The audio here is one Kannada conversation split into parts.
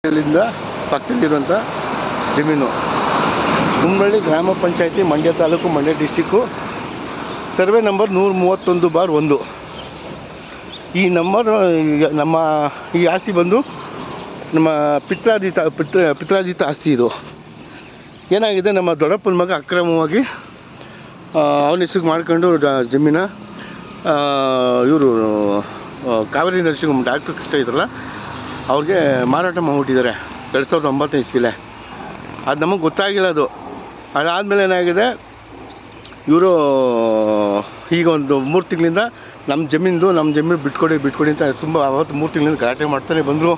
ಅಲ್ಲಿಂದ ಪಕ್ಕದಲ್ಲಿರುವಂಥ ಜಮೀನು ಕುಂಬಳ್ಳಿ ಗ್ರಾಮ ಪಂಚಾಯತಿ, Mandya taluk, Mandya district, survey number 131/1. ಈ ನಂಬರ್ ನಮ್ಮ ಈ ಆಸ್ತಿ ಬಂದು ನಮ್ಮ ಪಿತ್ರಾರ್ಜಿತ ಆಸ್ತಿ. ಇದು ಏನಾಗಿದೆ, ನಮ್ಮ ದೊಡ್ಡಪ್ಪನ ಮಗ ಅಕ್ರಮವಾಗಿ ಅವನ ಹೆಸರಿಗೆ ಮಾಡ್ಕೊಂಡು ಜಮೀನ ಇವರು ಕಾವೇರಿ ನರ್ಸಿಂಗ್ ಡಾಕ್ಟ್ರ್ ಕೃಷ್ಣ ಇದ್ರಲ್ಲ ಅವ್ರಿಗೆ ಮಾರಾಟ ಮಾಡಿಬಿಟ್ಟಿದ್ದಾರೆ 2009 ಇಸ್ವಿಲೆ. ಅದು ನಮಗೆ ಗೊತ್ತಾಗಿಲ್ಲ. ಅದಾದಮೇಲೆ ಏನಾಗಿದೆ, ಇವರು ಈಗ ಒಂದು 3 ತಿಂಗಳಿಂದ ನಮ್ಮ ಜಮೀನು ಬಿಟ್ಕೊಡಿ ಅಂತ ತುಂಬ ಅವತ್ತು 3 ತಿಂಗಳಿಂದ ಗಲಾಟೆ ಮಾಡ್ತಾನೆ ಬಂದರು.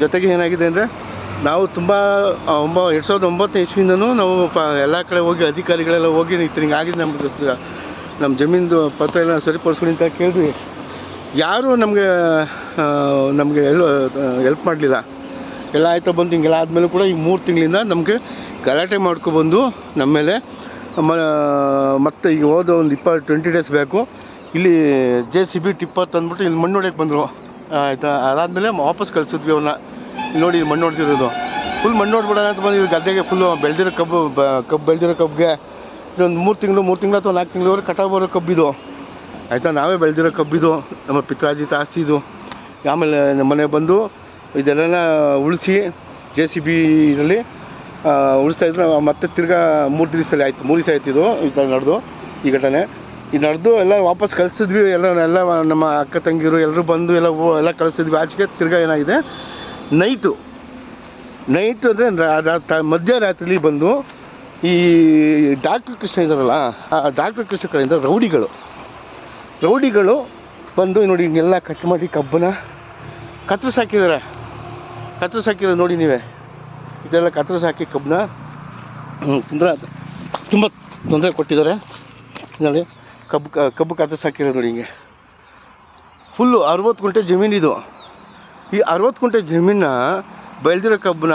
ಜೊತೆಗೆ ಏನಾಗಿದೆ ಅಂದರೆ, ನಾವು ತುಂಬ 2009 ಇಸ್ವಿಯಿಂದನೂ ನಾವು ಎಲ್ಲ ಕಡೆ ಹೋಗಿ ಅಧಿಕಾರಿಗಳೆಲ್ಲ ಹೋಗಿ ಹಿಂಗೆ ಆಗಿದೆ, ನಮ್ಮ ಜಮೀನು ಪತ್ರ ಎಲ್ಲ ಸರಿಪಡಿಸ್ಕೊಂಡು ಅಂತ ಕೇಳಿದ್ವಿ. ಯಾರೂ ನಮಗೆ ಎಲ್ಲೂ ಹೆಲ್ಪ್ ಮಾಡಲಿಲ್ಲ. ಎಲ್ಲ ಆಯ್ತಾ ಬಂದು ಹಿಂಗೆಲ್ಲ ಆದಮೇಲೆ ಕೂಡ ಈ 3 ತಿಂಗಳಿಂದ ನಮಗೆ ಗಲಾಟೆ ಮಾಡ್ಕೊಬಂದು ನಮ್ಮ ಮೇಲೆ ಮತ್ತೆ ಈಗ ಹೋದ ಒಂದು 20 ಡೇಸ್ ಬೇಕು ಇಲ್ಲಿ JCB ಟಿಪ್ಪರ್ ತಂದ್ಬಿಟ್ಟು ಇಲ್ಲಿ ಮಣ್ಣು ಹೊಡೆಯಕ್ಕೆ ಬಂದರು. ಆಯಿತಾ, ಅದಾದಮೇಲೆ ವಾಪಸ್ ಕಳಿಸಿದ್ವಿ ಅವ್ರನ್ನ. ನೋಡಿ ಮಣ್ಣು ಹೊಡ್ತಿರೋದು, ಫುಲ್ ಮಣ್ಣು ಹೊಡ್ಬಿಡೋಣ ಅಂತ ಬಂದು ಗದ್ದೆಗೆ ಫುಲ್ಲು ಬೆಳೆದಿರೋ ಬೆಳೆದಿರೋ ಕಬ್ಬಿಗೆ ಇದೊಂದು 3 ತಿಂಗಳು ಅಥವಾ 4 ತಿಂಗಳವರೆಗೆ ಕಟಾವು ಬರೋ ಕಬ್ಬಿದು. ಆಯಿತಾ, ನಾವೇ ಬೆಳೆದಿರೋ ಕಬ್ಬಿದು, ನಮ್ಮ ಪಿತ್ರಾರ್ಜಿತ ಆಸ್ತಿ ಇದು. ಆಮೇಲೆ ನಮ್ಮ ಮನೆ ಬಂದು ಇದೆಲ್ಲ ಉಳಿಸಿ JCB ಇದರಲ್ಲಿ ಉಳಿಸ್ತಾಯಿದ್ರು. ಮತ್ತೆ ತಿರ್ಗಾ 3 ದಿವಸದಲ್ಲಿ ಆಯಿತು, 3 ದಿವಸ ಆಯ್ತು ಇದು ನಡೆದು ಈ ಘಟನೆ. ಇದು ನಡೆದು ಎಲ್ಲ ವಾಪಸ್ ಕಳಿಸಿದ್ವಿ. ಎಲ್ಲ ನಮ್ಮ ಅಕ್ಕ ತಂಗಿರು ಎಲ್ಲರೂ ಬಂದು ಎಲ್ಲ ಕಳಿಸಿದ್ವಿ ಆಚೆಗೆ. ತಿರ್ಗಾ ಏನಾಗಿದೆ, ನೈಟು ಅಂದರೆ ಮಧ್ಯರಾತ್ರಿ ಬಂದು ಈ ಡಾಕ್ಟ್ರ್ ಕೃಷ್ಣ ಇದ್ದಾರಲ್ಲ, ಆ ಡಾಕ್ಟ್ರ್ ಕೃಷ್ಣ ಕಡೆಯಿಂದ ರೌಡಿಗಳು ಬಂದು ನೋಡಿ ಹಿಂಗೆಲ್ಲ ಕಟ್ ಮಾಡಿ ಕಬ್ಬನ್ನ ಕತ್ತರಿಸಾಕಿದ್ದಾರೆ. ನೋಡಿ ನೀವೇ, ಇದೆಲ್ಲ ಕತ್ತರಿಸಾಕಿ ಕಬ್ಬನ್ನ ತುಂಬ ತೊಂದರೆ ಕೊಟ್ಟಿದ್ದಾರೆ. ನೋಡಿ ಕಬ್ಬು ಕತ್ತರಿಸಾಕಿರೋದು ನೋಡಿ, ಹಿಂಗೆ ಫುಲ್ಲು 60 ಗುಂಟೆ ಜಮೀನಿದು. ಈ 60 ಗುಂಟೆ ಜಮೀನ ಬೆಳೆದಿರೋ ಕಬ್ಬನ್ನ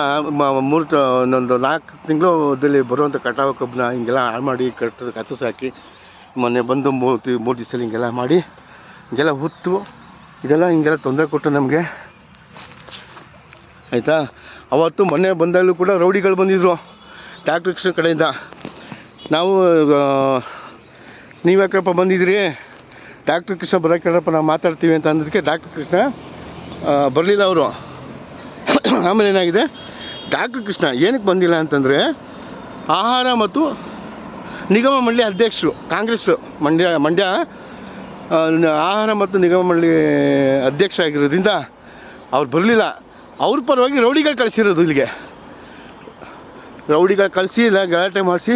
ಒಂದೊಂದು 4 ತಿಂಗಳಲ್ಲಿ ಬರುವಂಥ ಕಟಾವು ಕಬ್ಬನ್ನ ಹಿಂಗೆಲ್ಲ ಹಾಳು ಮಾಡಿ ಕತ್ತರಿಸಾಕಿ ಮೊನ್ನೆ ಬಂದು 3 ದಿವಸದಲ್ಲಿ ಹಿಂಗೆಲ್ಲ ಮಾಡಿ ಹಿಂಗೆಲ್ಲ ಹುತ್ತು ಹಿಂಗೆಲ್ಲ ತೊಂದರೆ ಕೊಟ್ಟು ನಮಗೆ. ಆಯಿತಾ, ಅವತ್ತು ಮೊನ್ನೆ ಬಂದಲ್ಲೂ ಕೂಡ ರೌಡಿಗಳು ಬಂದಿದ್ದರು ಡಾಕ್ಟ್ರ್ ಕೃಷ್ಣ ಕಡೆಯಿಂದ. ನಾವು ನೀವು ಯಾಕಪ್ಪ ಬಂದಿದ್ದೀರಿ, ಡಾಕ್ಟ್ರ್ ಕೃಷ್ಣ ಬರೋಕ್ಕೇಳಪ್ಪ ನಾವು ಮಾತಾಡ್ತೀವಿ ಅಂತ ಅಂದದಕ್ಕೆ ಡಾಕ್ಟ್ರ್ ಕೃಷ್ಣ ಬರಲಿಲ್ಲ ಅವರು. ಆಮೇಲೆ ಏನಾಗಿದೆ, ಡಾಕ್ಟ್ರ್ ಕೃಷ್ಣ ಏನಕ್ಕೆ ಬಂದಿಲ್ಲ ಅಂತಂದರೆ, ಆಹಾರ ಮತ್ತು ನಿಗಮ ಮಂಡಳಿ ಅಧ್ಯಕ್ಷರು ಕಾಂಗ್ರೆಸ್ ಮಂಡ್ಯ ಆಹಾರ ಮತ್ತು ನಿಗಮ ಮಂಡಳಿ ಅಧ್ಯಕ್ಷರಾಗಿರೋದ್ರಿಂದ ಅವ್ರು ಬರಲಿಲ್ಲ. ಅವ್ರ ಪರವಾಗಿ ರೌಡಿಗಳು ಕಳಿಸಿರೋದು ಇಲ್ಲಿಗೆ. ರೌಡಿಗಳು ಕಳಿಸಿ ಇಲ್ಲ ಗಲಾಟೆ ಮಾಡಿಸಿ